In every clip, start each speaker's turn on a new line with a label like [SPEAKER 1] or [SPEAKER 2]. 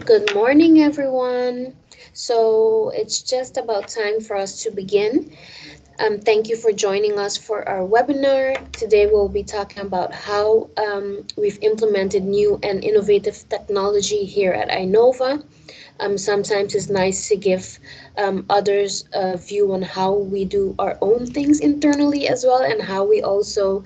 [SPEAKER 1] Good morning, everyone. So it's just about time for us to begin. Thank you for joining us for our webinar. Today we'll be talking about how we've implemented new and innovative technology here at Inova. Sometimes it's nice to give others a view on how we do our own things internally as well, and how we also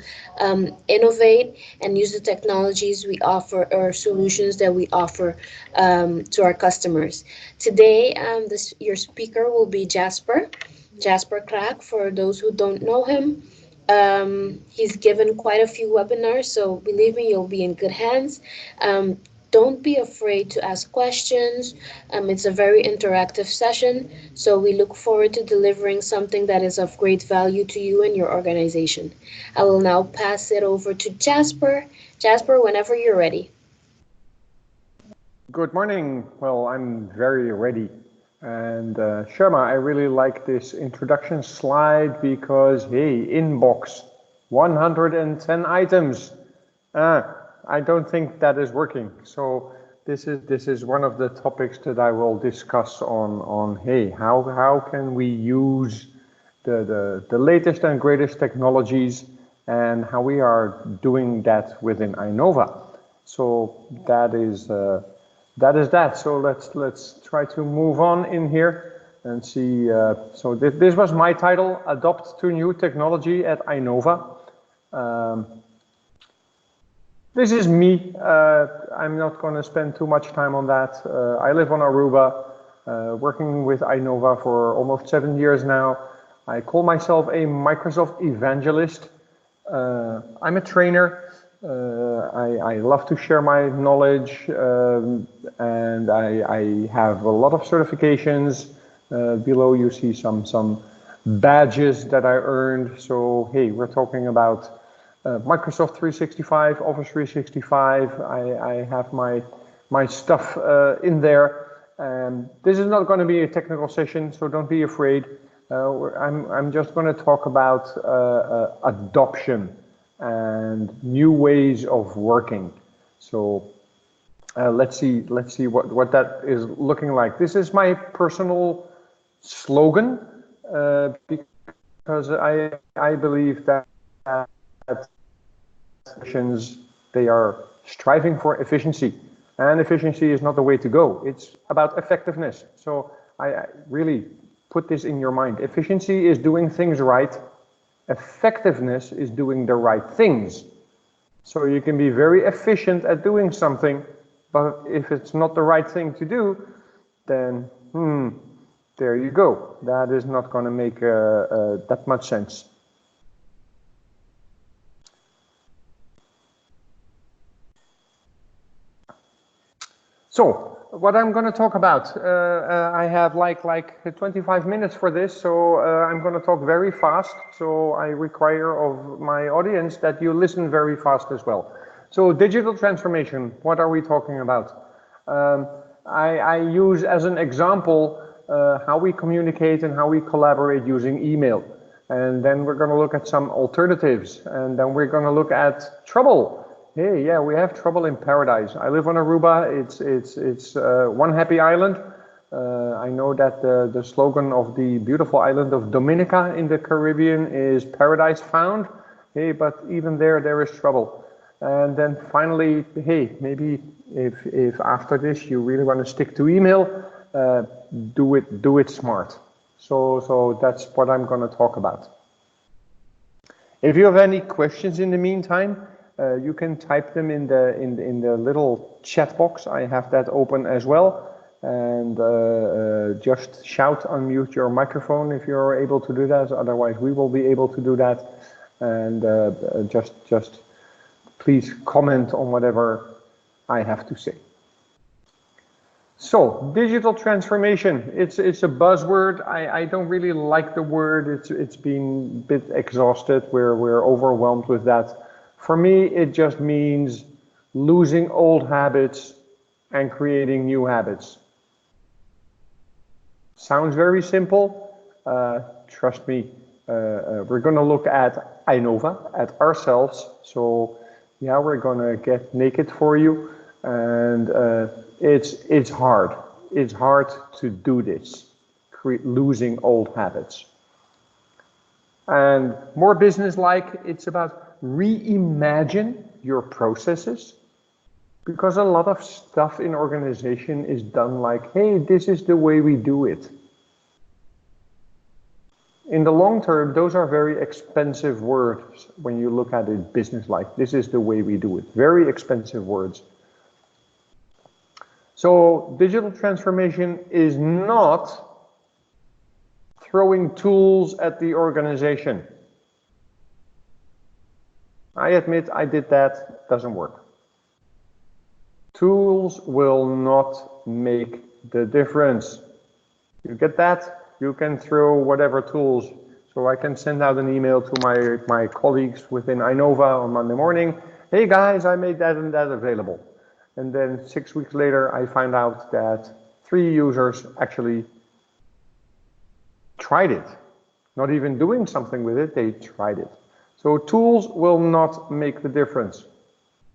[SPEAKER 1] innovate and use the technologies we offer or solutions that we offer to our customers. Today, your speaker will be Jasper. Jasper Kraak, for those who don't know him. He's given quite a few webinars, so believe me, you'll be in good hands. Don't be afraid to ask questions. It's a very interactive session, so we look forward to delivering something that is of great value to you and your organization. I will now pass it over to Jasper. Jasper, whenever you're ready.
[SPEAKER 2] Good morning. Well, I'm very ready. And Sharma, I really like this introduction slide because, hey, inbox, 110 items. I don't think that is working. So this is one of the topics that I will discuss on hey, how can we use the latest and greatest technologies and how we are doing that within Inova. So that is that. So let's try to move on in here and see. So this was my title: Adopt to New Technology at Inova. This is me. I'm not going to spend too much time on that. I live on Aruba, working with Inova for almost 7 years now. I call myself a Microsoft evangelist. I'm a trainer. I love to share my knowledge, and I have a lot of certifications. Below you see some badges that I earned. So hey, we're talking about Microsoft 365, Office 365. I have my stuff in there. This is not going to be a technical session, so don't be afraid. I'm just going to talk about adoption and new ways of working. So let's see what that is looking like. This is my personal slogan because I believe that they are striving for efficiency, and efficiency is not the way to go. It's about effectiveness. So I really put this in your mind. Efficiency is doing things right. Effectiveness is doing the right things. So you can be very efficient at doing something, but if it's not the right thing to do, then there you go. That is not going to make that much sense. So what I'm going to talk about, I have like 25 minutes for this, so I'm going to talk very fast. So I require of my audience that you listen very fast as well. So digital transformation, what are we talking about? I use as an example how we communicate and how we collaborate using email. And then we're going to look at some alternatives, and then we're going to look at trouble. Hey, yeah, we have trouble in paradise. I live on Aruba. It's one happy island. I know that the slogan of the beautiful island of Dominica in the Caribbean is paradise found. Hey, but even there is trouble. And then finally, hey, maybe if after this you really want to stick to email, do it smart. So that's what I'm going to talk about. If you have any questions in the meantime, you can type them in the little chat box. I have that open as well, and just shout, unmute your microphone if you're able to do that. Otherwise, we will be able to do that. And just please comment on whatever I have to say. So digital transformation, it's a buzzword. I don't really like the word. It's been a bit exhausted. We're overwhelmed with that. For me, it just means losing old habits and creating new habits. Sounds very simple. Trust me, we're going to look at Inova, at ourselves. So yeah, we're going to get naked for you and it's hard. It's hard to do this, losing old habits. And more business-like, it's about reimagine your processes, because a lot of stuff in organization is done like, hey, this is the way we do it. In the long term, those are very expensive words when you look at it business-like. This is the way we do it. Very expensive words. So digital transformation is not throwing tools at the organization. I admit I did that, doesn't work. Tools will not make the difference. You get that? You can throw whatever tools. So I can send out an email to my colleagues within Inova on Monday morning. Hey guys, I made that and that available. And then 6 weeks later, I find out that 3 users actually tried it. Not even doing something with it, they tried it. So tools will not make the difference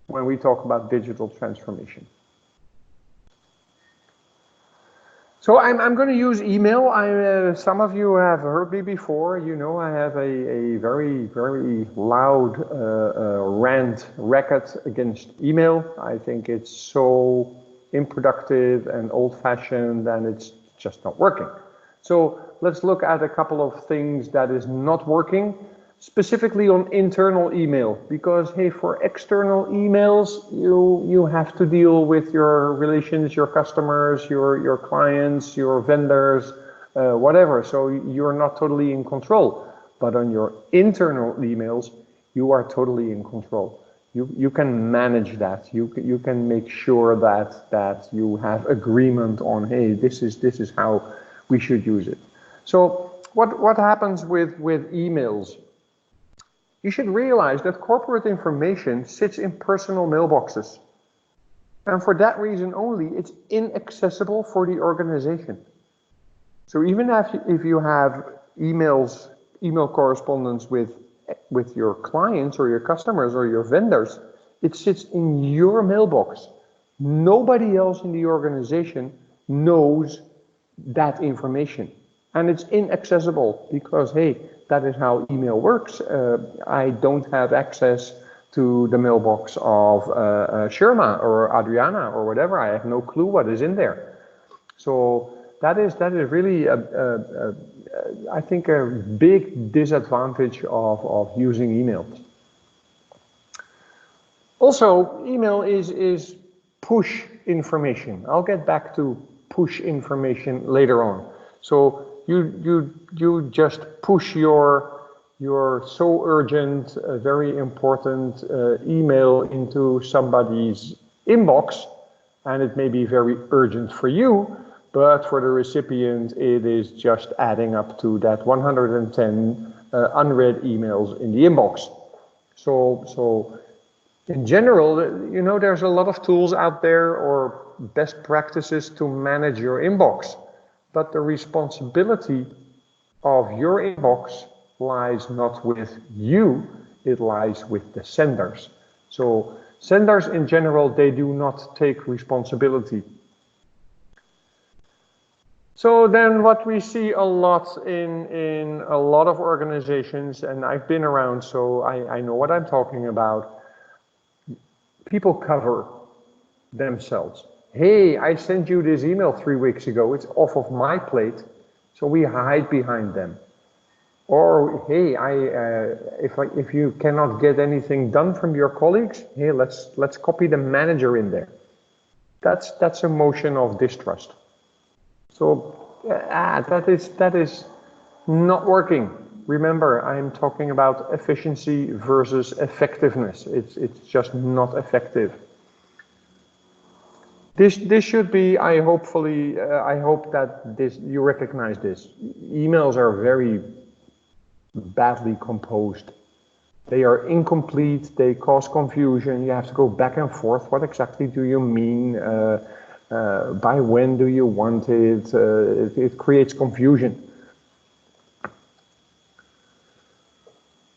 [SPEAKER 2] when we talk about digital transformation. So I'm going to use email. Some of you have heard me before. You know, I have a very, very loud rant record against email. I think it's so unproductive and old-fashioned, and it's just not working. So let's look at a couple of things that is not working, specifically on internal email, because hey, for external emails, you have to deal with your relations, your customers, your clients, your vendors, whatever. So you're not totally in control. But on your internal emails, you are totally in control. You can manage that. You can make sure that you have agreement on, hey, this is how we should use it. So what happens with emails? You should realize that corporate information sits in personal mailboxes. And for that reason only, it's inaccessible for the organization. So even if you have email correspondence with your clients or your customers or your vendors, it sits in your mailbox. Nobody else in the organization knows that information. And it's inaccessible because, hey, that is how email works. I don't have access to the mailbox of Sherma or Adriana or whatever. I have no clue what is in there. So that is really, I think, a big disadvantage of using emails. Also, email is push information. I'll get back to push information later on. So you just push your so urgent, very important email into somebody's inbox, and it may be very urgent for you, but for the recipient, it is just adding up to that 110 unread emails in the inbox. So in general, you know, there's a lot of tools out there or best practices to manage your inbox. But the responsibility of your inbox lies not with you, it lies with the senders. So senders in general, they do not take responsibility. So then what we see a lot in a lot of organizations, and I've been around, so I know what I'm talking about, people cover themselves. Hey, I sent you this email 3 weeks ago, it's off of my plate, so we hide behind them. Or, hey, if you cannot get anything done from your colleagues, hey, let's copy the manager in there. That's a motion of distrust. So that is not working. Remember, I'm talking about efficiency versus effectiveness. It's just not effective. This should be, I hope that you recognize this. Emails are very badly composed. They are incomplete, they cause confusion, you have to go back and forth. What exactly do you mean? By when do you want it? It creates confusion.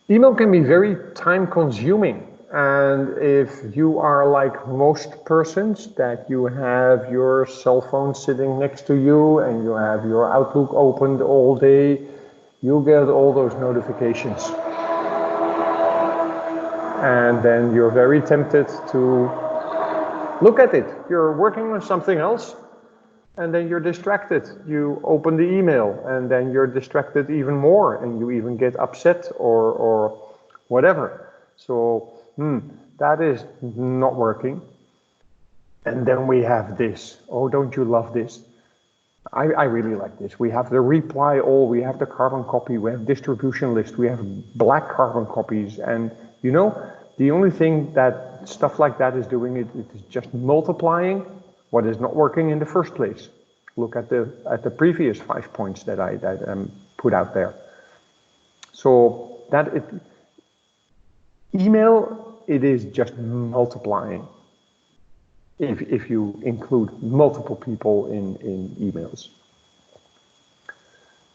[SPEAKER 2] Email can be very time consuming. And if you are like most persons, that you have your cell phone sitting next to you and you have your Outlook opened all day, you get all those notifications. And then you're very tempted to look at it. You're working on something else, and then you're distracted. You open the email, and then you're distracted even more, and you even get upset or whatever. So that is not working. And then we have this. Oh, don't you love this? I really like this. We have the reply all, we have the carbon copy, we have distribution list, we have black carbon copies, and you know, the only thing that stuff like that is doing, it is just multiplying what is not working in the first place. Look at the previous 5 points that I put out there. So that email, it is just multiplying. If you include multiple people in emails.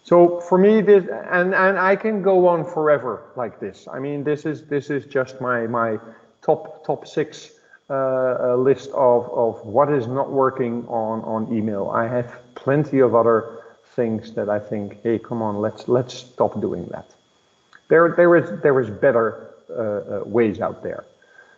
[SPEAKER 2] So for me, this, and I can go on forever like this. I mean, this is just my top 6 list of what is not working on email. I have plenty of other things that I think, hey, come on, let's stop doing that. There is better ways out there.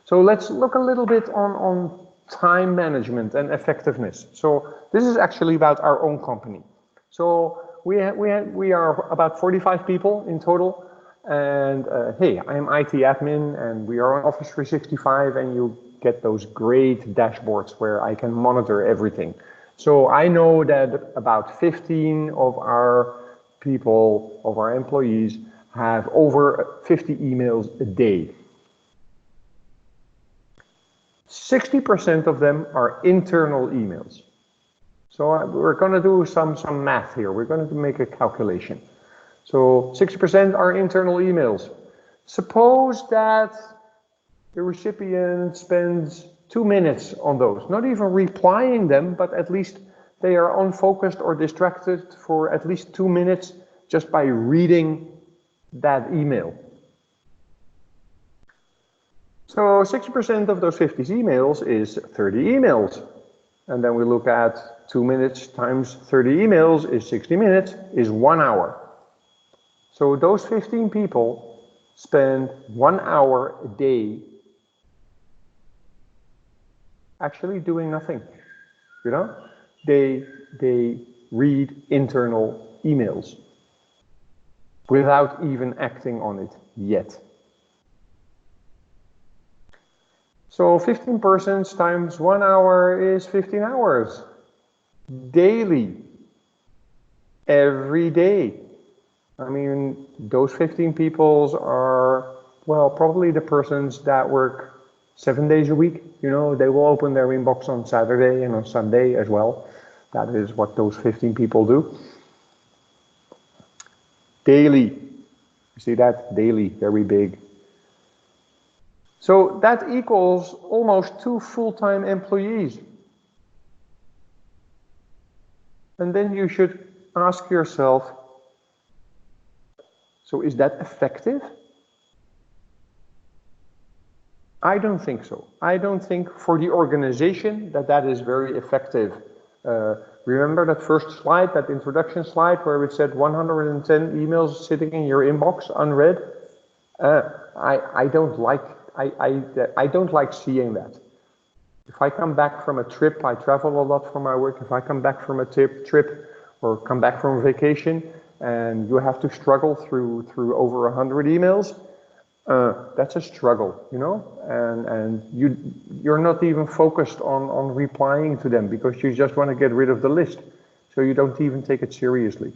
[SPEAKER 2] So let's look a little bit on time management and effectiveness. So this is actually about our own company. So we are about 45 people in total, and hey, I'm IT admin, and we are on Office 365, and you get those great dashboards where I can monitor everything. So I know that about 15 of our people, of our employees, have over 50 emails a day. 60% of them are internal emails. So we're going to do some math here. We're going to make a calculation. So 60% are internal emails. Suppose that the recipient spends 2 minutes on those, not even replying them, but at least they are unfocused or distracted for at least 2 minutes just by reading that email. So 60% of those 50 emails is 30 emails. And then we look at 2 minutes times 30 emails is 60 minutes, is 1 hour. So those 15 people spend 1 hour a day actually doing nothing. You know, they read internal emails without even acting on it yet. So 15 persons times 1 hour is 15 hours. Daily. Every day. I mean, those 15 people are, well, probably the persons that work 7 days a week. You know, they will open their inbox on Saturday and on Sunday as well. That is what those 15 people do. Daily. You see that? Daily, very big. So that equals almost 2 full-time employees. And then you should ask yourself, so is that effective? I don't think so. I don't think for the organization that is very effective. Remember that first slide, that introduction slide where it said 110 emails sitting in your inbox unread? I don't like seeing that. If I come back from a trip, I travel a lot for my work. If I come back from a trip or come back from vacation and you have to struggle through over 100 emails, that's a struggle, you know, and you're not even focused on replying to them because you just want to get rid of the list. So you don't even take it seriously.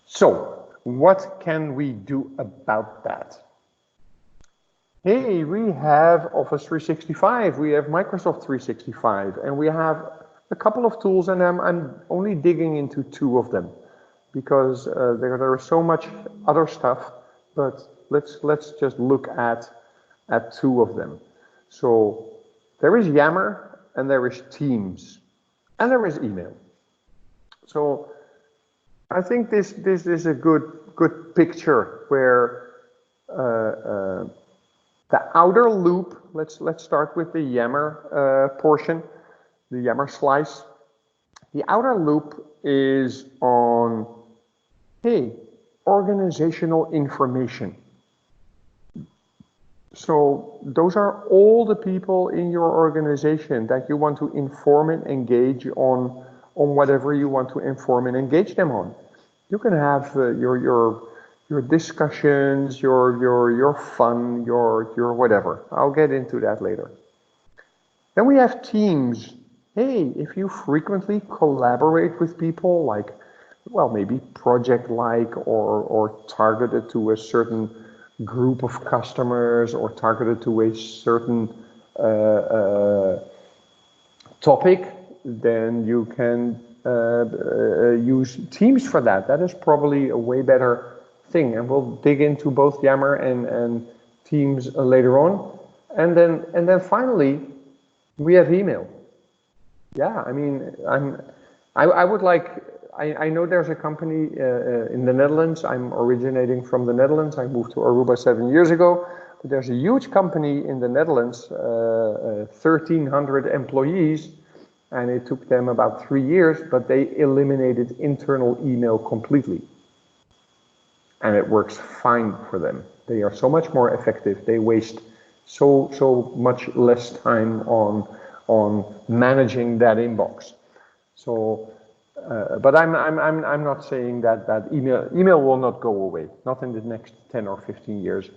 [SPEAKER 2] So what can we do about that? Hey, we have Office 365, we have Microsoft 365, and we have a couple of tools, and I'm only digging into 2 of them because there is so much other stuff, but let's just look at 2 of them. So there is Yammer and there is Teams and there is email. So I think this is a good picture where The outer loop, let's start with the Yammer portion, the Yammer slice. The outer loop is on, hey, organizational information. So those are all the people in your organization that you want to inform and engage on whatever you want to inform and engage them on. You can have your discussions, your fun, your whatever. I'll get into that later. Then we have teams. Hey, if you frequently collaborate with people, like, well, maybe project-like or targeted to a certain group of customers or targeted to a certain topic, then you can use Teams for that. That is probably a way better thing, and we'll dig into both Yammer and Teams later on. And then finally, we have email. Yeah, I mean, I would like. I know there's a company in the Netherlands. I'm originating from the Netherlands. I moved to Aruba 7 years ago. But there's a huge company in the Netherlands, 1,300 employees, and it took them about 3 years, but they eliminated internal email completely. And it works fine for them. They are so much more effective. They waste so much less time on managing that inbox. So. But I'm not saying that email will not go away, not in the next 10 or 15 years.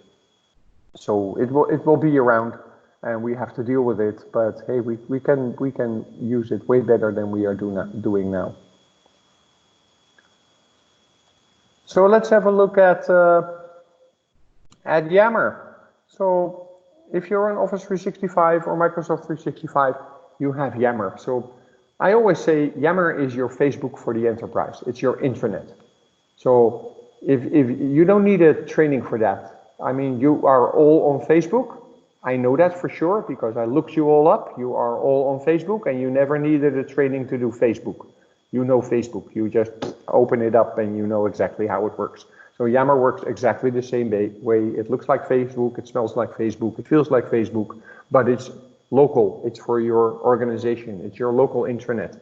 [SPEAKER 2] So it will be around, and we have to deal with it. But hey, we can use it way better than we are doing now. So let's have a look at Yammer. So if you're on Office 365 or Microsoft 365, you have Yammer. So I always say Yammer is your Facebook for the enterprise. It's your intranet. So if you don't need a training for that. I mean, you are all on Facebook. I know that for sure because I looked you all up. You are all on Facebook and you never needed a training to do Facebook. You know Facebook. You just open it up and you know exactly how it works. So Yammer works exactly the same way. It looks like Facebook. It smells like Facebook. It feels like Facebook, but it's local. It's for your organization. It's your local intranet.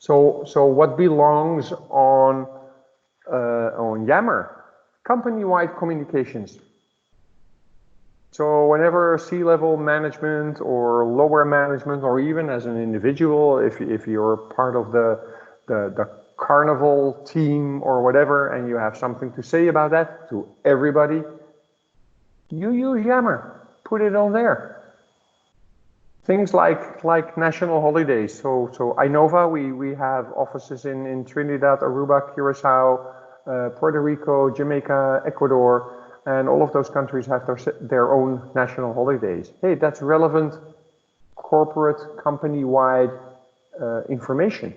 [SPEAKER 2] So what belongs on Yammer? Company-wide communications. So whenever C-level management or lower management, or even as an individual, if you're part of the carnival team or whatever, and you have something to say about that to everybody, you use Yammer. Put it on there. Things like national holidays. So Inova, we have offices in Trinidad, Aruba, Curacao, Puerto Rico, Jamaica, Ecuador, and all of those countries have their own national holidays. Hey, that's relevant corporate company-wide information.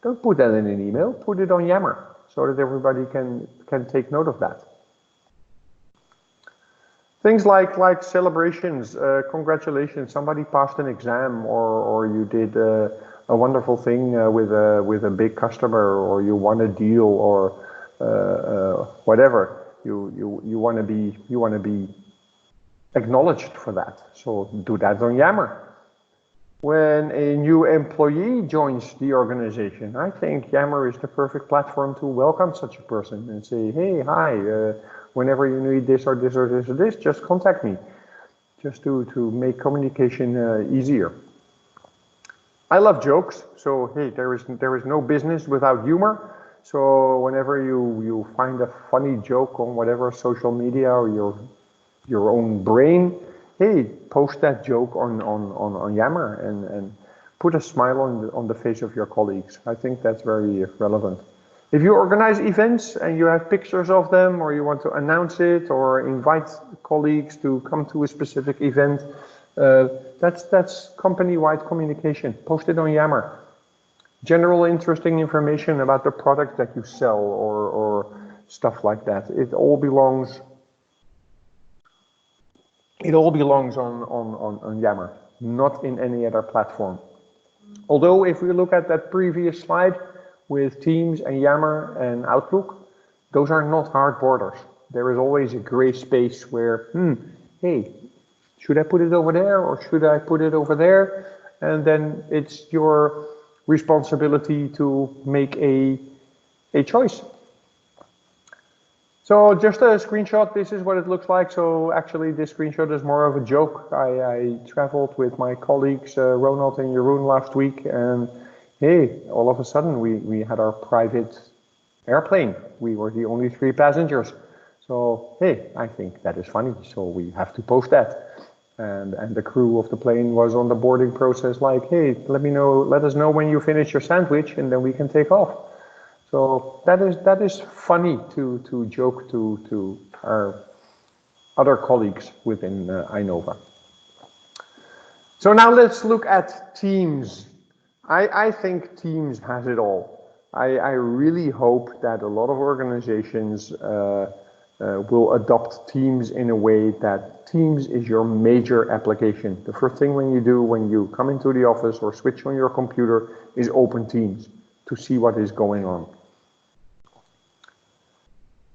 [SPEAKER 2] Don't put that in an email, put it on Yammer so that everybody can take note of that. Things like celebrations, congratulations, somebody passed an exam, or you did a wonderful thing with a big customer, or you won a deal, or whatever. You want to be acknowledged for that. So do that on Yammer. When a new employee joins the organization, I think Yammer is the perfect platform to welcome such a person and say, hey, hi, whenever you need this or this or this or this, just contact me, just to make communication easier. I love jokes, so hey, there is no business without humor. So whenever you find a funny joke on whatever social media or your own brain, hey, post that joke on Yammer and put a smile on the face of your colleagues. I think that's very relevant. If you organize events and you have pictures of them, or you want to announce it or invite colleagues to come to a specific event, that's company-wide communication. Post it on Yammer. General interesting information about the product that you sell or stuff like that. It all belongs on Yammer, not in any other platform. Although if we look at that previous slide with Teams and Yammer and Outlook, those are not hard borders. There is always a gray space where hey, should I put it over there or should I put it over there? And then it's your responsibility to make a choice. So just a screenshot, this is what it looks like. So actually this screenshot is more of a joke. I traveled with my colleagues, Ronald and Jeroen last week, and hey, all of a sudden we had our private airplane. We were the only 3 passengers. So hey, I think that is funny. So we have to post that. And the crew of the plane was on the boarding process like, hey, let us know when you finish your sandwich and then we can take off. So that is funny to joke to our other colleagues within Inova. So now let's look at Teams. I think Teams has it all. I really hope that a lot of organizations will adopt Teams in a way that Teams is your major application. The first thing when you do when you come into the office or switch on your computer is open Teams to see what is going on.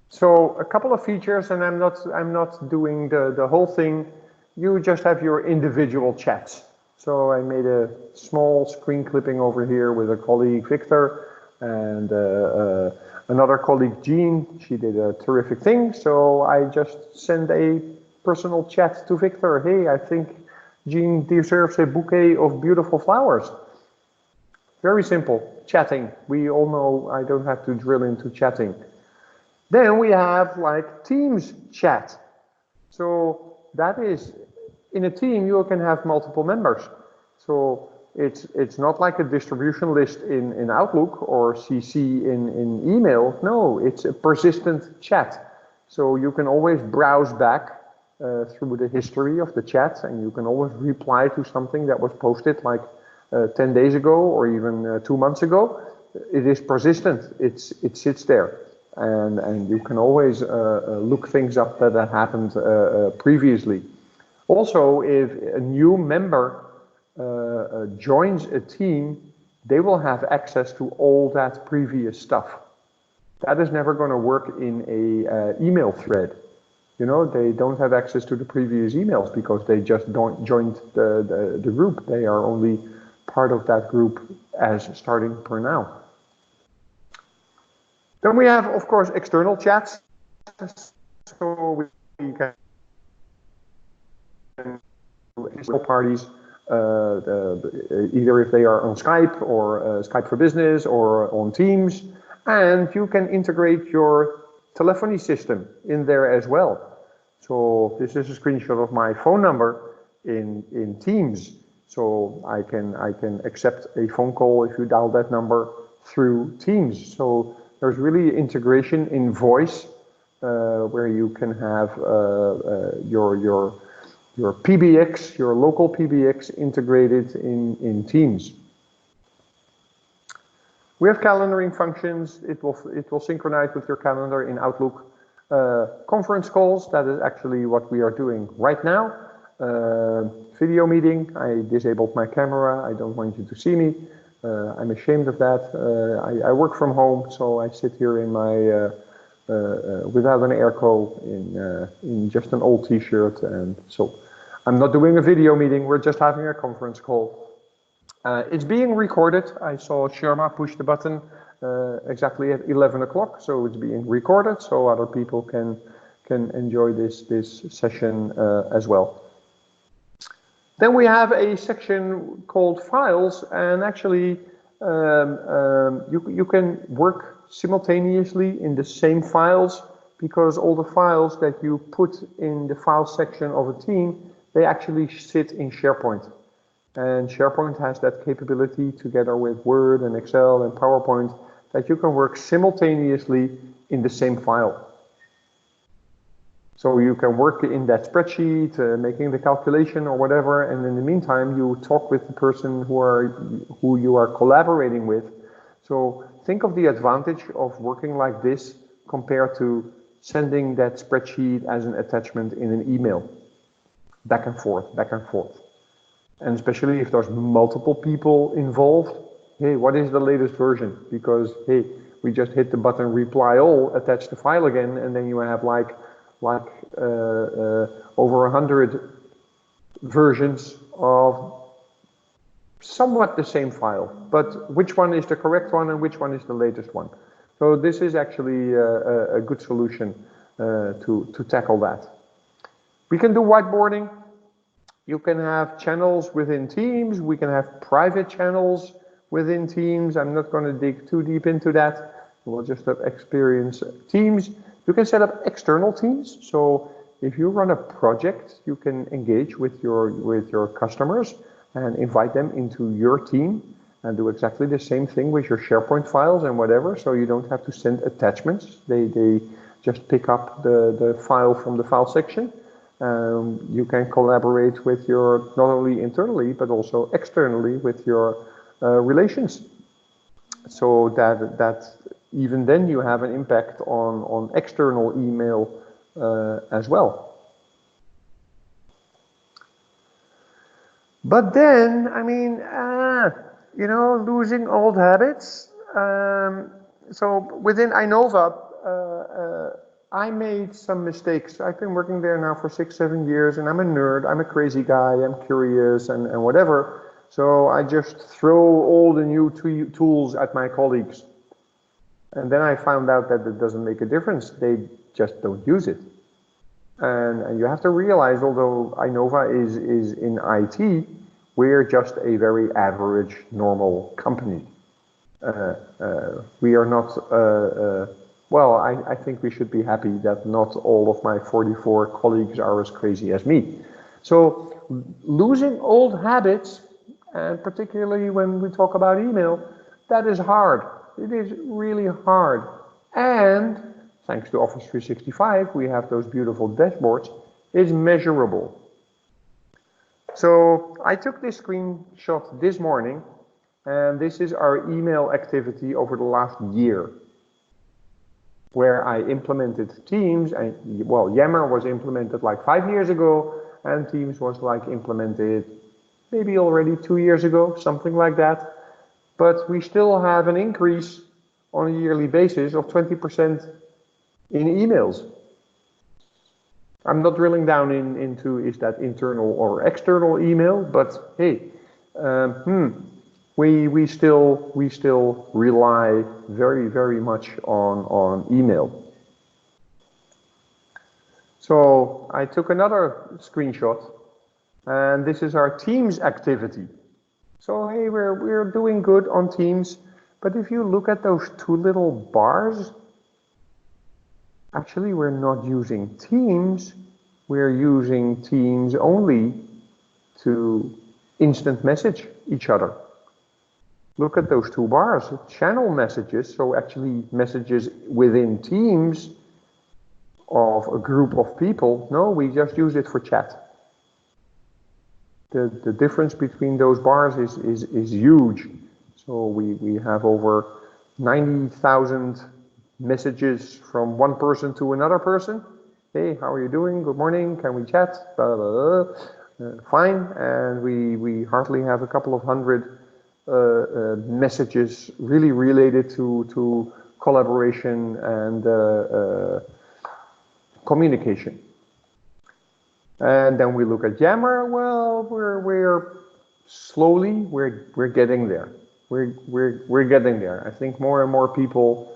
[SPEAKER 2] So a couple of features, and I'm not doing the whole thing. You just have your individual chats. So I made a small screen clipping over here with a colleague, Victor, and another colleague, Jean. She did a terrific thing. So I just sent a personal chat to Victor. Hey, I think Jean deserves a bouquet of beautiful flowers. Very simple, chatting. We all know I don't have to drill into chatting. Then we have like Teams chat. So that is, in a team you can have multiple members. So it's not like a distribution list in Outlook or CC in email. No, it's a persistent chat. So you can always browse back through the history of the chat, and you can always reply to something that was posted like 10 days ago or even 2 months ago. It is persistent. It sits there. And you can always look things up that happened previously. Also, if a new member joins a team, they will have access to all that previous stuff. That is never going to work in a email thread. You know, they don't have access to the previous emails because they just don't joined the group. They are only part of that group as starting per now. Then we have, of course, external chats. So we can external parties, either if they are on Skype or Skype for Business or on Teams, and you can integrate your telephony system in there as well. So this is a screenshot of my phone number in Teams. So I can accept a phone call if you dial that number through Teams. So there's really integration in voice where you can have your PBX, your local PBX integrated in Teams. We have calendaring functions. It will synchronize with your calendar in Outlook. Conference calls, that is actually what we are doing right now. Video meeting, I disabled my camera. I don't want you to see me. I'm ashamed of that. I work from home, so I sit here in my without an airco in just an old t-shirt, and so I'm not doing a video meeting. We're just having a conference call. It's being recorded. I saw Sharma push the button exactly at 11 o'clock, so it's being recorded, so other people can enjoy this session as well. Then we have a section called Files, and actually you can work simultaneously in the same files, because all the files that you put in the file section of a team, they actually sit in SharePoint. And SharePoint has that capability together with Word and Excel and PowerPoint that you can work simultaneously in the same file. So you can work in that spreadsheet, making the calculation or whatever, and in the meantime you talk with the person who you are collaborating with. So think of the advantage of working like this compared to sending that spreadsheet as an attachment in an email. Back and forth, back and forth. And especially if there's multiple people involved, hey, what is the latest version? Because, hey, we just hit the button reply all, attach the file again, and then you have like like over 100 versions of somewhat the same file, but which one is the correct one and which one is the latest one. So this is actually a good solution to tackle that. We can do whiteboarding. You can have channels within Teams. We can have private channels within Teams. I'm not going to dig too deep into that. We'll just have experience Teams. You can set up external teams. So if you run a project, you can engage with your customers and invite them into your team and do exactly the same thing with your SharePoint files and whatever. So you don't have to send attachments. They just pick up the file from the file section. You can collaborate with your, not only internally, but also externally with your relations. So that even then you have an impact on external email as well. But then, I mean, you know, losing old habits. So within Inova, I made some mistakes. I've been working there now for 6-7 years, and I'm a nerd. I'm a crazy guy. I'm curious and whatever. So I just throw all the new tools at my colleagues. And then I found out that it doesn't make a difference. They just don't use it. And you have to realize, although Inova is in IT, we're just a very average, normal company. We are not, well, I think we should be happy that not all of my 44 colleagues are as crazy as me. So losing old habits, and particularly when we talk about email, that is hard. It is really hard. And thanks to Office 365, we have those beautiful dashboards. It's measurable. So I took this screenshot this morning, and this is our email activity over the last year, where I implemented Teams. And well, Yammer was implemented like 5 years ago, and Teams was like implemented maybe already 2 years ago, something like that. But we still have an increase on a yearly basis of 20% in emails. I'm not drilling down into is that internal or external email, but hey, we still rely very much on email. So I took another screenshot, and this is our Teams activity. So hey, we're doing good on Teams, but if you look at those two little bars, actually we're not using Teams, we're using Teams only to instant message each other. Look at those two bars, channel messages, so actually messages within Teams of a group of people. No, we just use it for chat. The difference between those bars is huge. So we have over 90,000 messages from one person to another person. Hey, how are you doing? Good morning. Can we chat? Blah, blah, blah. Fine. And we hardly have a couple of hundred messages really related to collaboration and communication. And then we look at Yammer. Well, we're slowly we're getting there. We're getting there. I think more and more people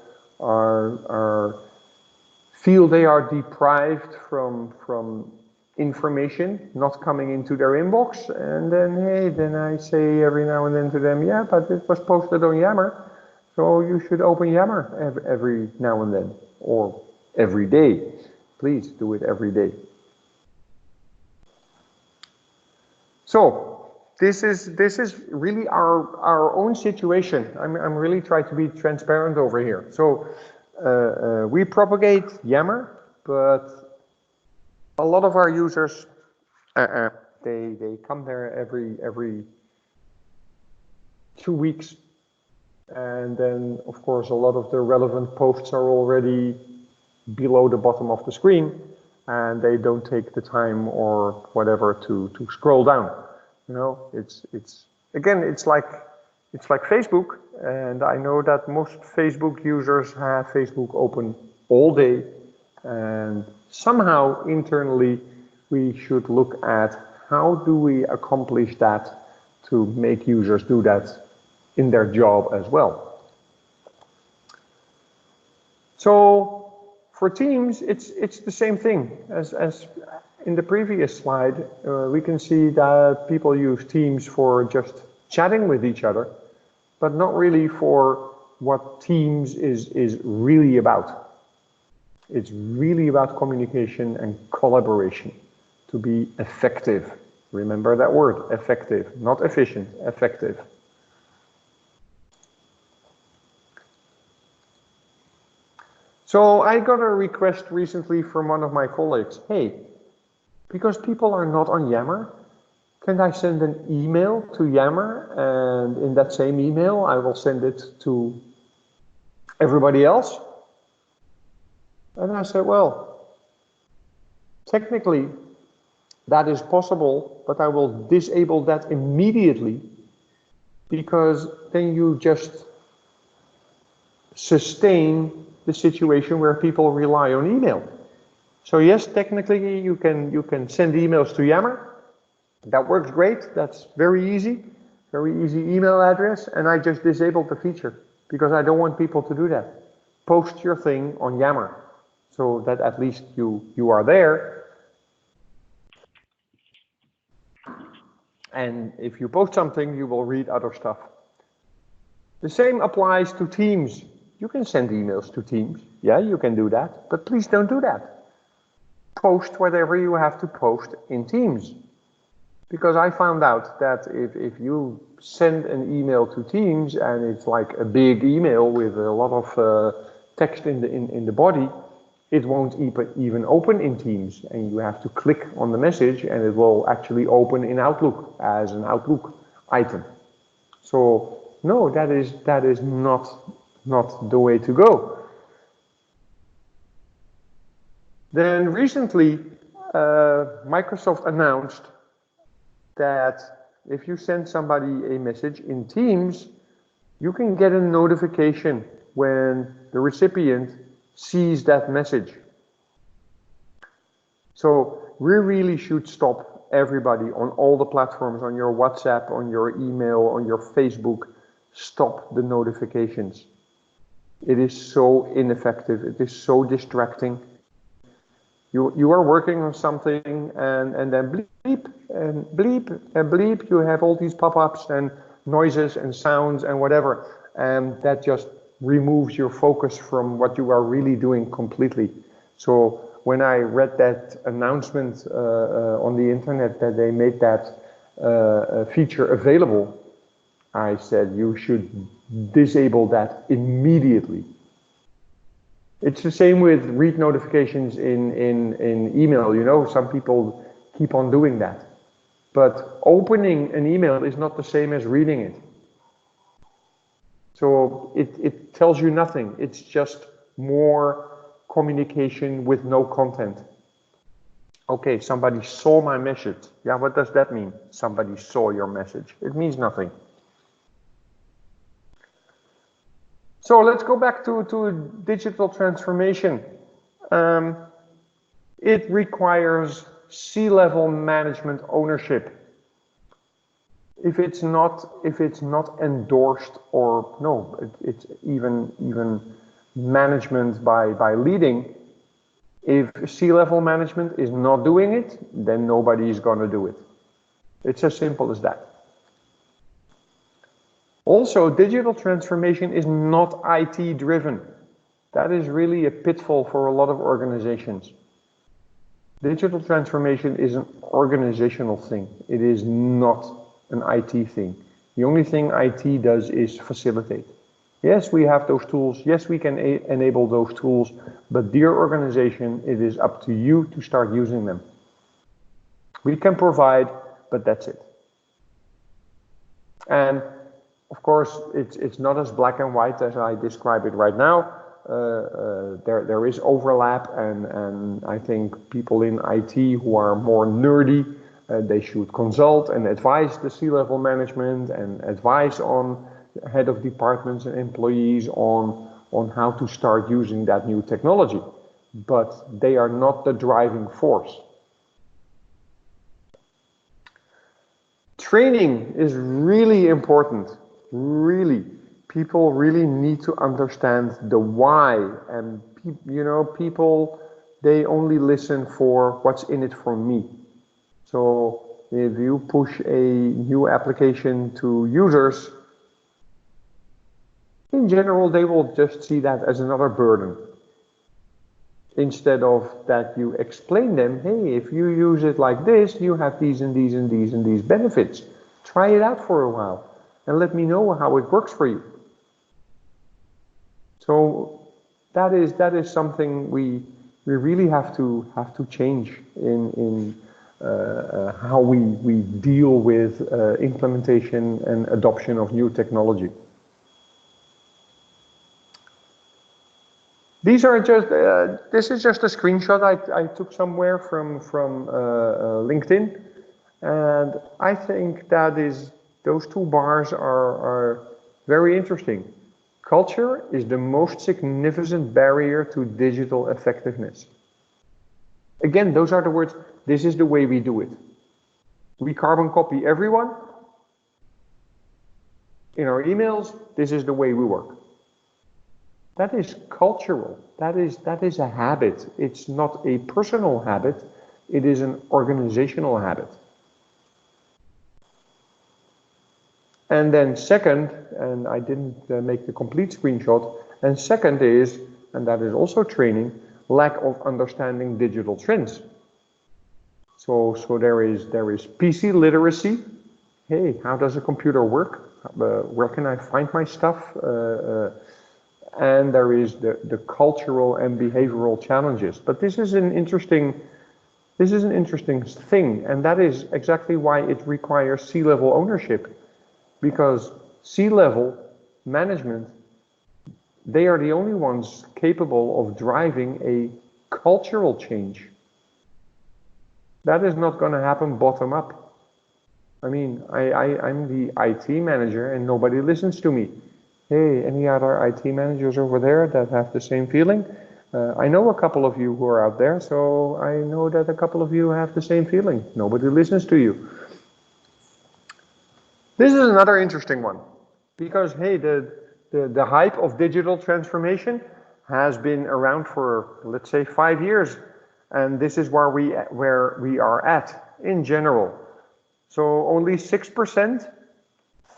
[SPEAKER 2] feel they are deprived from information not coming into their inbox, and then I say every now and then to them, yeah, but it was posted on Yammer, so you should open Yammer every now and then, or every day. Please do it every day. So this is really our own situation. I'm really trying to be transparent over here. So we propagate Yammer, but a lot of our users they come there every 2 weeks, and then of course a lot of the relevant posts are already below the bottom of the screen, and they don't take the time or whatever to scroll down. You know, it's again, it's like Facebook, and I know that most Facebook users have Facebook open all day, and somehow internally we should look at how do we accomplish that to make users do that in their job as well. So for Teams, it's the same thing as in the previous slide. We can see that people use Teams for just chatting with each other, but not really for what Teams is really about. It's really about communication and collaboration to be effective. Remember that word, effective, not efficient, effective. So I got a request recently from one of my colleagues. Hey, because people are not on Yammer, can I send an email to Yammer, and in that same email I will send it to everybody else? And I said, well, technically that is possible, but I will disable that immediately, because then you just sustain the situation where people rely on email. So yes, technically you can send emails to Yammer. That works great. That's very easy email address, and I just disabled the feature because I don't want people to do that. Post your thing on Yammer so that at least you are there. And if you post something, you will read other stuff. The same applies to Teams. You can send emails to Teams. Yeah, you can do that, but please don't do that. Post whatever you have to post in Teams. Because I found out that if you send an email to Teams and it's like a big email with a lot of text in the body, it won't even open in Teams, and you have to click on the message and it will actually open in Outlook as an Outlook item. So no, that is not the way to go. Then recently Microsoft announced that if you send somebody a message in Teams, you can get a notification when the recipient sees that message. So we really should stop everybody on all the platforms, on your WhatsApp, on your email, on your Facebook, stop the notifications. It is so ineffective, it is so distracting. You are working on something and then bleep and bleep and bleep, you have all these pop-ups and noises and sounds and whatever, and that just removes your focus from what you are really doing completely. So when I read that announcement on the internet that they made that feature available, I said you should disable that immediately. It's the same with read notifications in email. You know, some people keep on doing that. But opening an email is not the same as reading it. So it tells you nothing. It's just more communication with no content. Okay, somebody saw my message. Yeah, what does that mean? Somebody saw your message. It means nothing. So let's go back to digital transformation. It requires C-level management ownership. If it's not endorsed, or no, it's even management by leading. If C-level management is not doing it, then nobody is going to do it. It's as simple as that. Also, digital transformation is not IT driven. That is really a pitfall for a lot of organizations. Digital transformation is an organizational thing. It is not an IT thing. The only thing IT does is facilitate. Yes, we have those tools. Yes, we can enable those tools. But dear organization, it is up to you to start using them. We can provide, but that's it. And of course, it's not as black and white as I describe it right now. There is overlap, and I think people in IT who are more nerdy, they should consult and advise the C-level management and advise on head of departments and employees on how to start using that new technology. but they are not the driving force. Training is really important, really. People really need to understand the why, and people, they only listen for what's in it for me. So if you push a new application to users, in general, they will just see that as another burden. Instead of that you explain them, hey, if you use it like this, you have these and these and these and these benefits. Try it out for a while and let me know how it works for you. So that is something we really have to change in how we deal with implementation and adoption of new technology. These are just, this is just a screenshot I took somewhere from LinkedIn, and I think those two bars are very interesting. Culture is the most significant barrier to digital effectiveness. Again, those are the words, this is the way we do it. We carbon copy everyone in our emails, this is the way we work. That is cultural. That is a habit. It's not a personal habit. It is an organizational habit. And then second, and I didn't make the complete screenshot, and second is, and that is also training, lack of understanding digital trends. So there is PC literacy. Hey, how does a computer work? Where can I find my stuff? And there is the cultural and behavioral challenges. But this is an interesting thing, and that is exactly why it requires C-level ownership, because C-level management, they are the only ones capable of driving a cultural change. That is not going to happen bottom up. I mean, I'm the IT manager and nobody listens to me. Hey, any other IT managers over there that have the same feeling? I know a couple of you who are out there, so I know that a couple of you have the same feeling. Nobody listens to you. This is another interesting one, because hey, the hype of digital transformation has been around for, let's say, 5 years, and this is where we are at in general. So only 6%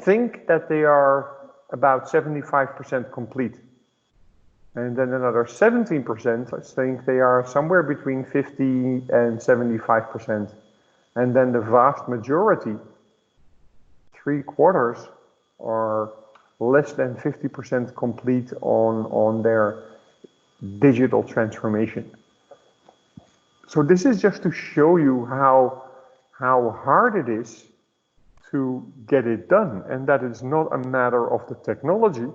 [SPEAKER 2] think that they are about 75% complete. And then another 17% think they are somewhere between 50 and 75%. And then the vast majority, 3/4, are less than 50% complete on their digital transformation. So this is just to show you how hard it is to get it done, and that it's not a matter of the technology.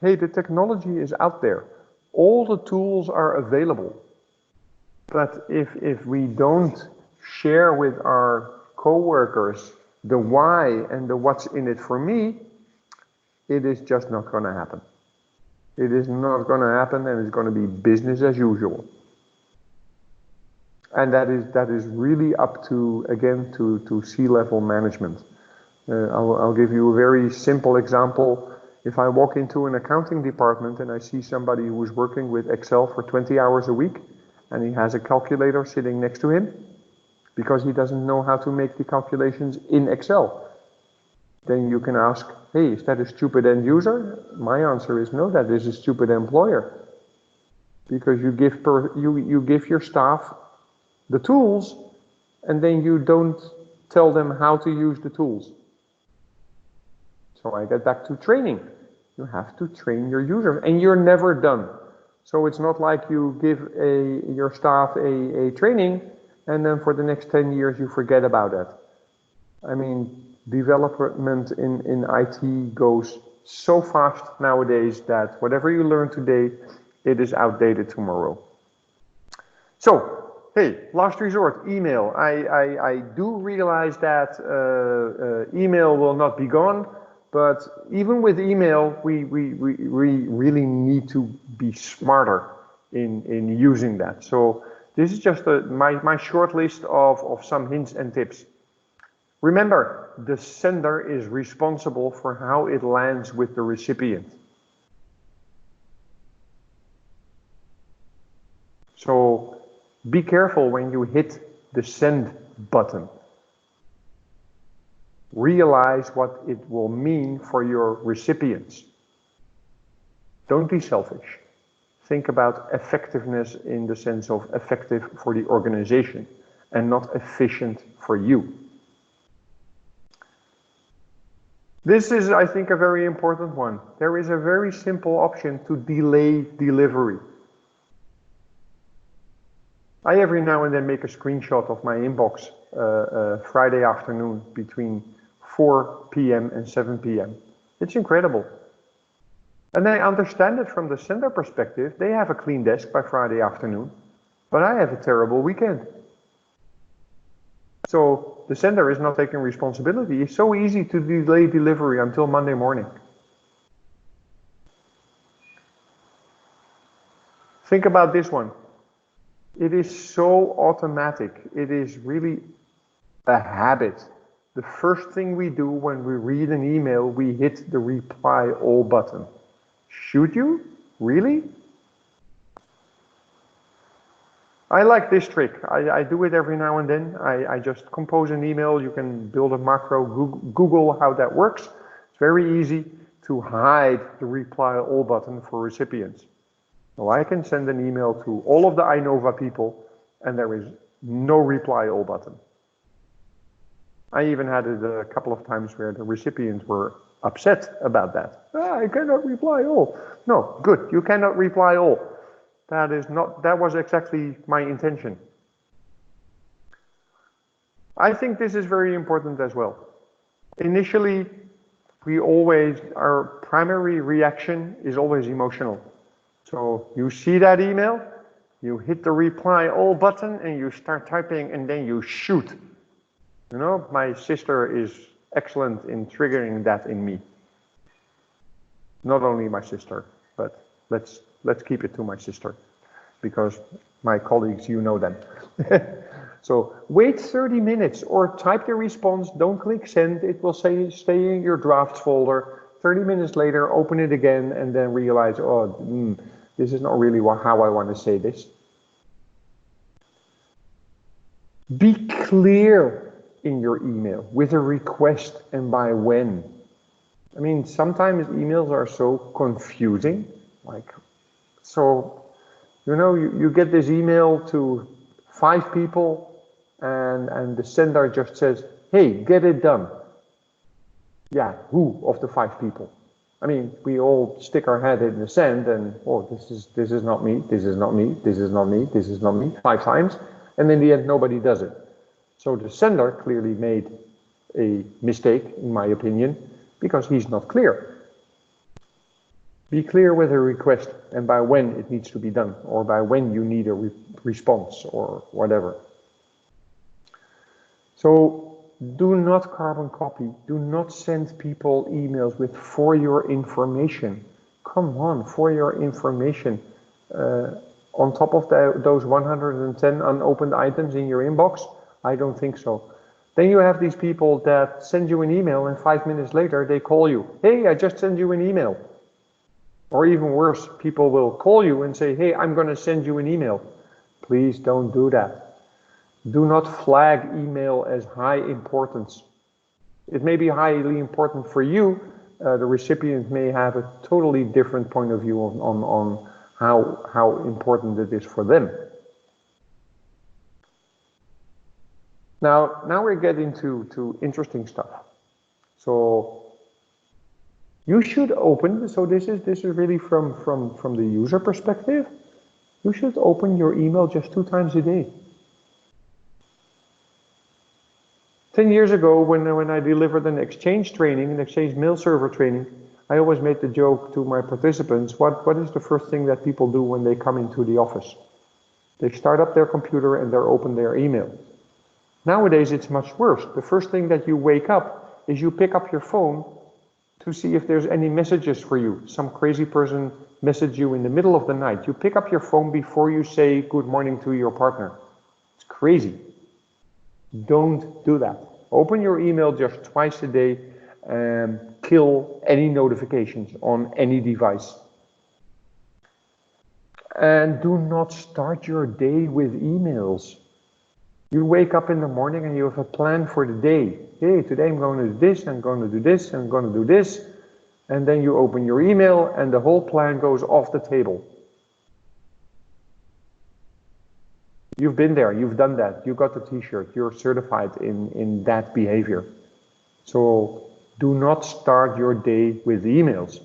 [SPEAKER 2] Hey, the technology is out there. All the tools are available. But if we don't share with our coworkers the why and the what's in it for me, it is just not going to happen. It is not going to happen, and it's going to be business as usual. And that is really up to, again, to C-level management. I'll give you a very simple example. If I walk into an accounting department and I see somebody who is working with Excel for 20 hours a week, and he has a calculator sitting next to him because he doesn't know how to make the calculations in Excel, then you can ask, hey, is that a stupid end user? My answer is no, that is a stupid employer. Because you give your staff the tools, and then you don't tell them how to use the tools. So I get back to training. You have to train your users, and you're never done. So it's not like you give your staff a training, and then for the next 10 years you forget about it. I mean, development in IT goes so fast nowadays that whatever you learn today, it is outdated tomorrow. So, hey, last resort, email. I do realize that email will not be gone, but even with email, we really need to be smarter. in using that. So this is just my short list of some hints and tips. Remember, the sender is responsible for how it lands with the recipient. So be careful when you hit the send button. Realize what it will mean for your recipients. Don't be selfish. Think about effectiveness in the sense of effective for the organization and not efficient for you. This is, I think, a very important one. There is a very simple option to delay delivery. I every now and then make a screenshot of my inbox Friday afternoon between 4 p.m. and 7 p.m. It's incredible. And I understand it from the sender perspective. They have a clean desk by Friday afternoon, but I have a terrible weekend. So the sender is not taking responsibility. It's so easy to delay delivery until Monday morning. Think about this one. It is so automatic. It is really a habit. The first thing we do when we read an email, we hit the reply all button. Should you? Really? I like this trick. I do it every now and then. I just compose an email. You can build a macro, Google how that works. It's very easy to hide the reply all button for recipients. So I can send an email to all of the Inova people and there is no reply all button. I even had it a couple of times where the recipients were upset about that. I cannot reply all. No, good, you cannot reply all. That was exactly my intention. I think this is very important as well. Initially, our primary reaction is always emotional. So you see that email, you hit the reply all button and you start typing and then you shoot. You know, my sister is excellent in triggering that in me. Not only my sister, but let's keep it to my sister because my colleagues, you know them. So wait 30 minutes or type the response, don't click send, it will say stay in your drafts folder. 30 minutes later, open it again and then realize, this is not really how I want to say this. Be clear in your email with a request and by when. I mean, sometimes emails are so confusing. You get this email to 5 people and the sender just says, hey, get it done. Yeah, who of the 5 people? I mean, we all stick our head in the sand and, this is not me, this is not me, this is not me, this is not me, 5 times. And in the end, nobody does it. So the sender clearly made a mistake, in my opinion, because he's not clear. Be clear with a request and by when it needs to be done, or by when you need a response, or whatever. So do not carbon copy. Do not send people emails with for your information. Come on, for your information. On top of those 110 unopened items in your inbox? I don't think so. Then you have these people that send you an email and 5 minutes later they call you. Hey, I just sent you an email. Or even worse, people will call you and say, hey, I'm going to send you an email. Please don't do that. Do not flag email as high importance. It may be highly important for you. The recipient may have a totally different point of view on how important it is for them. Now we're getting to interesting stuff. So you should open, so this is really from the user perspective. You should open your email just 2 times a day. 10 years ago, when I delivered an exchange training, an exchange mail server training, I always made the joke to my participants, what is the first thing that people do when they come into the office? They start up their computer and they open their email. Nowadays, it's much worse. The first thing that you wake up is you pick up your phone to see if there's any messages for you. Some crazy person message you in the middle of the night. You pick up your phone before you say good morning to your partner. It's crazy. Don't do that. Open your email just twice a day and kill any notifications on any device. And do not start your day with emails. You wake up in the morning and you have a plan for the day. Hey, today I'm going to do this, I'm going to do this, I'm going to do this. And then you open your email and the whole plan goes off the table. You've been there, you've done that, you got the t-shirt, you're certified in that behavior. So do not start your day with emails.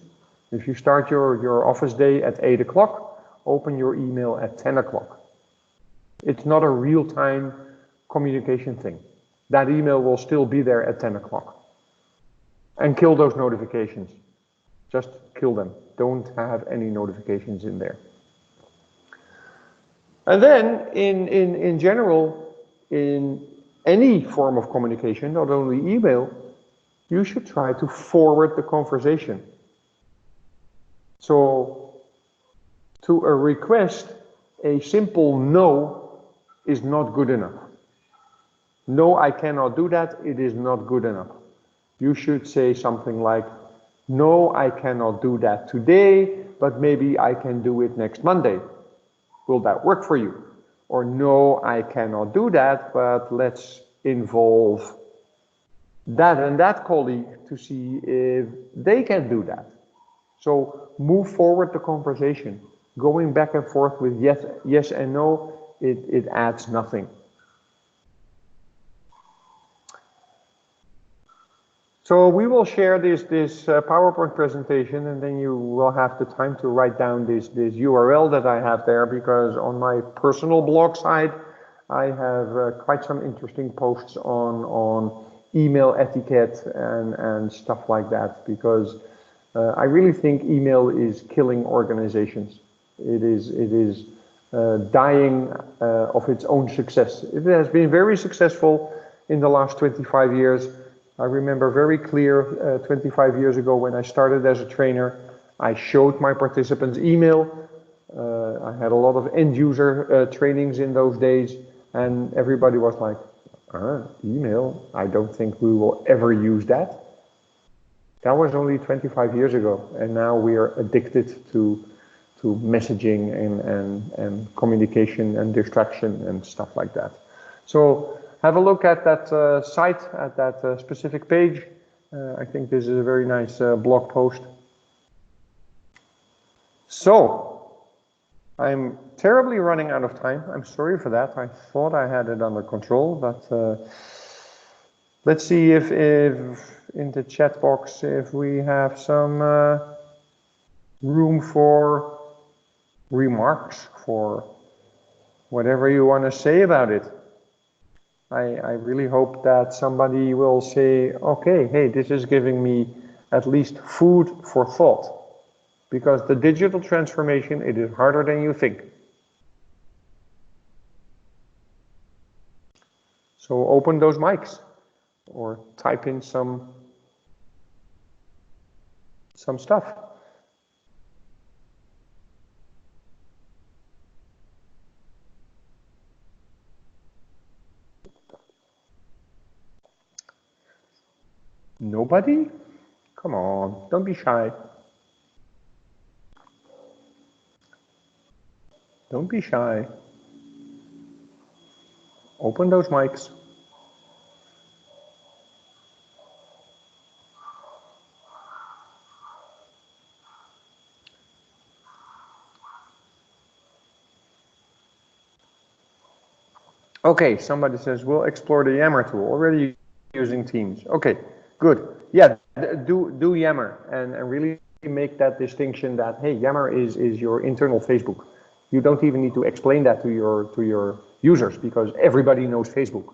[SPEAKER 2] If you start your office day at 8 o'clock, open your email at 10 o'clock. It's not a real-time communication thing. That email will still be there at 10 o'clock. And kill those notifications. Just kill them. Don't have any notifications in there. And then, in general, in any form of communication, not only email, you should try to forward the conversation. So, to a request, a simple no is not good enough. No, I cannot do that, it is not good enough. You should say something like, no, I cannot do that today, but maybe I can do it next Monday. Will that work for you? Or no, I cannot do that, but let's involve that and that colleague to see if they can do that. So move forward the conversation. Going back and forth with yes and no, it adds nothing. So we will share this PowerPoint presentation, and then you will have the time to write down this URL that I have there, because on my personal blog side, I have quite some interesting posts on email etiquette and stuff like that, because I really think email is killing organizations. It is dying of its own success. It has been very successful in the last 25 years. I remember very clear 25 years ago when I started as a trainer, I showed my participants email. I had a lot of end user trainings in those days, and everybody was like, email, I don't think we will ever use that. That was only 25 years ago, and now we are addicted to messaging and communication and distraction and stuff like that. So have a look at that site, at that specific page. I think this is a very nice blog post. So, I'm terribly running out of time. I'm sorry for that. I thought I had it under control, but let's see if in the chat box, if we have some room for remarks, for whatever you want to say about it. I really hope that somebody will say, okay, hey, this is giving me at least food for thought. Because the digital transformation, it is harder than you think. So open those mics or type in some stuff. Nobody? Come on, don't be shy. Don't be shy. Open those mics. Okay, somebody says, we'll explore the Yammer tool, already using Teams. Okay, good. Yeah, do Yammer and really make that distinction that, hey, Yammer is your internal Facebook. You don't even need to explain that to your users, because everybody knows Facebook.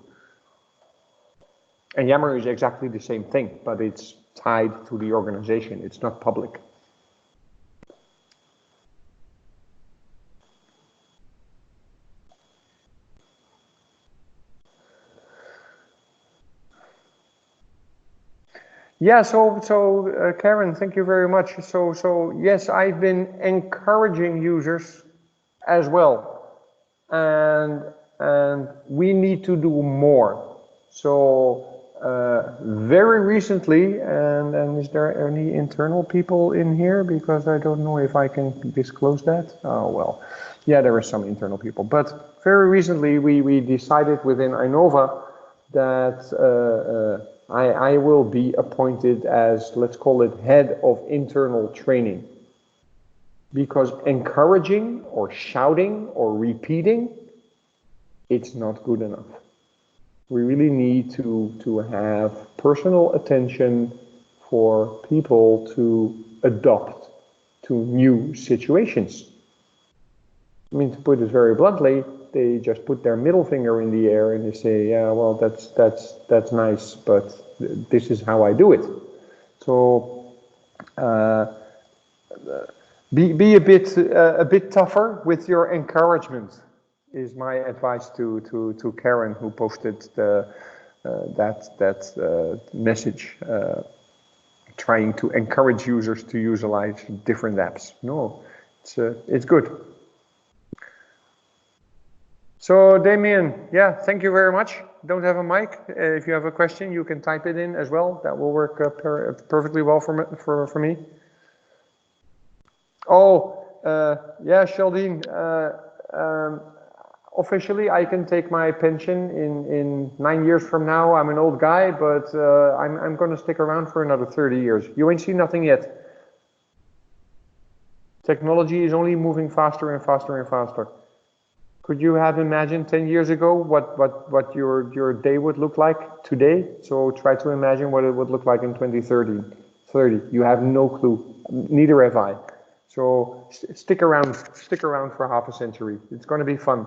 [SPEAKER 2] And Yammer is exactly the same thing, but it's tied to the organization. It's not public. Yeah, so Karen, thank you very much. So yes, I've been encouraging users as well, and we need to do more. So very recently, and is there any internal people in here? Because I don't know if I can disclose that. Oh well, yeah, there are some internal people. But very recently, we decided within Inova that I will be appointed as, let's call it, head of internal training. Because encouraging or shouting or repeating, it's not good enough. We really need to have personal attention for people to adopt to new situations. I mean, to put it very bluntly, they just put their middle finger in the air and they say, yeah, well, that's nice, but this is how I do it. So be a bit tougher with your encouragement is my advice to Karen, who posted that message, trying to encourage users to utilize different apps. No, it's good. So Damien, yeah, thank you very much. Don't have a mic. If you have a question, you can type it in as well. That will work perfectly well for me. Oh, yeah, Sheldine. Officially, I can take my pension in 9 years from now. I'm an old guy, but I'm going to stick around for another 30 years. You ain't seen nothing yet. Technology is only moving faster and faster and faster. Could you have imagined 10 years ago what your day would look like today? So try to imagine what it would look like in 2030. You have no clue. Neither have I. So stick around for half a century. It's going to be fun.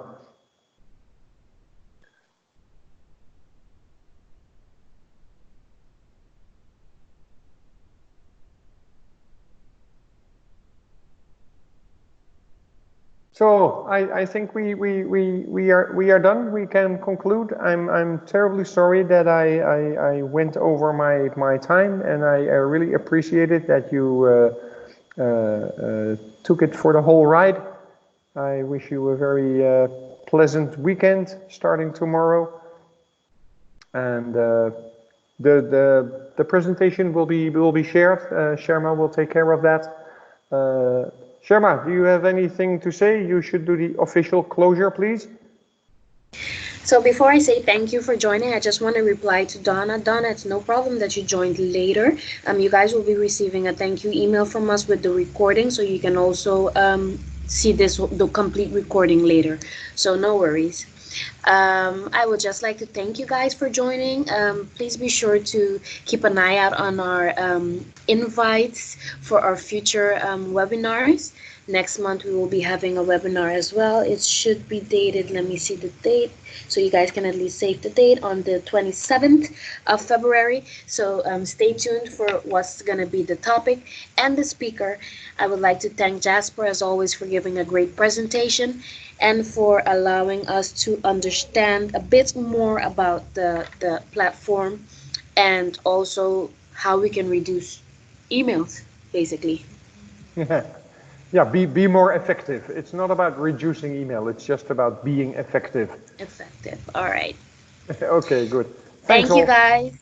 [SPEAKER 2] So I think we are done. We can conclude. I'm terribly sorry that I went over my time, and I really appreciated that you took it for the whole ride. I wish you a very pleasant weekend starting tomorrow, and the presentation will be shared. Sharma will take care of that. Sharma, do you have anything to say? You should do the official closure, please.
[SPEAKER 1] So before I say thank you for joining, I just want to reply to Donna. Donna, it's no problem that you joined later. You guys will be receiving a thank you email from us with the recording, so you can also see the complete recording later. So no worries. I would just like to thank you guys for joining. Please be sure to keep an eye out on our invites for our future webinars. Next month, we will be having a webinar as well. It should be dated, let me see the date, so you guys can at least save the date on the 27th of February. So stay tuned for what's going to be the topic and the speaker. I would like to thank Jasper, as always, for giving a great presentation and for allowing us to understand a bit more about the platform and also how we can reduce emails, basically.
[SPEAKER 2] Yeah, be more effective. It's not about reducing email. It's just about being effective.
[SPEAKER 1] Effective. All right.
[SPEAKER 2] Okay, good. Thanks
[SPEAKER 1] Thank you,
[SPEAKER 2] all.
[SPEAKER 1] guys.